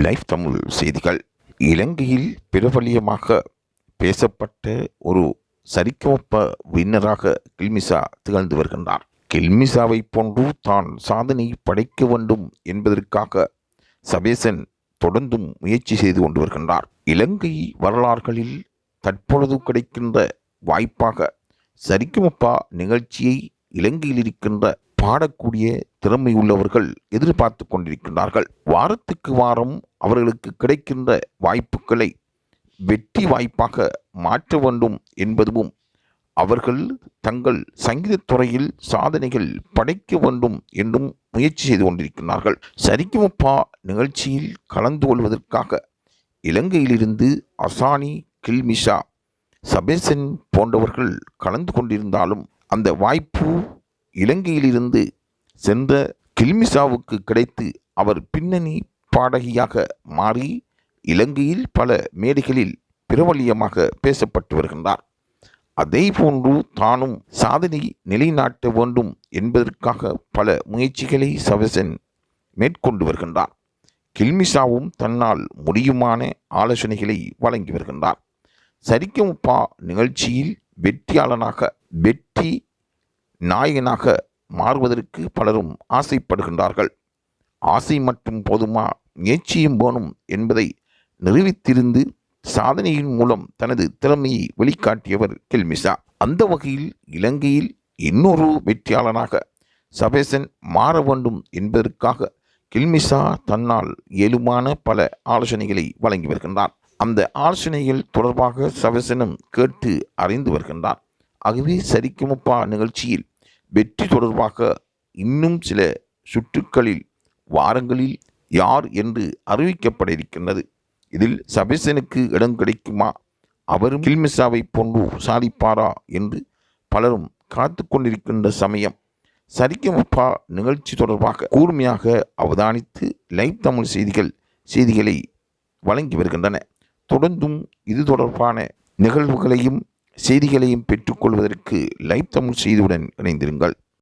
Live Tamil செய்திகள். இலங்கையில் பிரபலியமாக பேசப்பட்ட ஒரு சரிகமப வின்னராக கில்மிஷா திகழ்ந்து வருகின்றார். கில்மிஷாவை போன்று தான் சாதனை படைக்க வேண்டும் என்பதற்காக சபேசன் தொடர்ந்தும் முயற்சி செய்து கொண்டு வருகின்றார். இலங்கை வரலாறுகளில் தற்பொழுது கிடைக்கின்ற வாய்ப்பாக சரிகமப நிகழ்ச்சியை இலங்கையில் இருக்கின்ற பாடக்கூடிய திறமை உள்ளவர்கள் எதிர்பார்த்து கொண்டிருக்கின்றார்கள். வாரத்துக்கு வாரம் அவர்களுக்கு கிடைக்கின்ற வாய்ப்புகளை வெற்றி வாய்ப்பாக மாற்ற வேண்டும் என்பதும் அவர்கள் தங்கள் சங்கீதத் துறையில் சாதனைகள் படைக்க வேண்டும் என்றும் முயற்சி செய்து கொண்டிருக்கிறார்கள். சரிகமப நிகழ்ச்சியில் கலந்து கொள்வதற்காக இலங்கையிலிருந்து அசானி, கில்மிஷா, சபேசன் போன்றவர்கள் கலந்து கொண்டிருந்தாலும் அந்த வாய்ப்பு இலங்கையிலிருந்து சென்ற கில்மிஷாவுக்கு கிடைத்து அவர் பின்னணி பாடகியாக மாறி இலங்கையில் பல மேடைகளில் பிரபலியமாக பேசப்பட்டு வருகின்றார். அதே போன்று தானும் சாதனை நிலைநாட்ட வேண்டும் என்பதற்காக பல முயற்சிகளை சபேசன் மேற்கொண்டு வருகின்றார். கில்மிஷாவும் தன்னால் முடியுமான ஆலோசனைகளை வழங்கி வருகின்றார். சரிகமப நிகழ்ச்சியில் வெற்றி நாயகனாக மாறுவதற்கு பலரும் ஆசைப்படுகின்றார்கள். ஆசை மட்டும் போதுமா, முயற்சியும் வேணும் என்பதை நிரூபித்திருந்து சாதனையின் மூலம் தனது திறமையை வெளிக்காட்டியவர் கில்மிஷா. அந்த வகையில் இலங்கையில் இன்னொரு வெற்றியாளனாக சபேசன் மாற வேண்டும் என்பதற்காக கில்மிஷா தன்னால் இயலுமான பல ஆலோசனைகளை வழங்கி வருகின்றார். அந்த ஆலோசனைகள் தொடர்பாக சபேசனும் கேட்டு அறிந்து வருகின்றார். ஆகவே சரிகமப நிகழ்ச்சியில் வெற்றி தொடர்பாக இன்னும் சில சுற்றுக்களில் வாரங்களில் யார் என்று அறிவிக்கப்பட இருக்கின்றது. இதில் சபேசனுக்கு இடம் கிடைக்குமா, அவரும் கில்மிஷாவை போன்று சாதிப்பாரா என்று பலரும் காத்து கொண்டிருக்கின்ற சமயம் சரிகமப நிகழ்ச்சி தொடர்பாக கூர்மையாக அவதானித்து லைவ் தமிழ் செய்திகளை வழங்கி வருகின்றன. தொடர்ந்தும் இது தொடர்பான நிகழ்வுகளையும் செய்திகளையும் பெற்றுக்கொள்வதற்கு லைவ் தமிழ் செய்தியுடன் இணைந்திருங்கள்.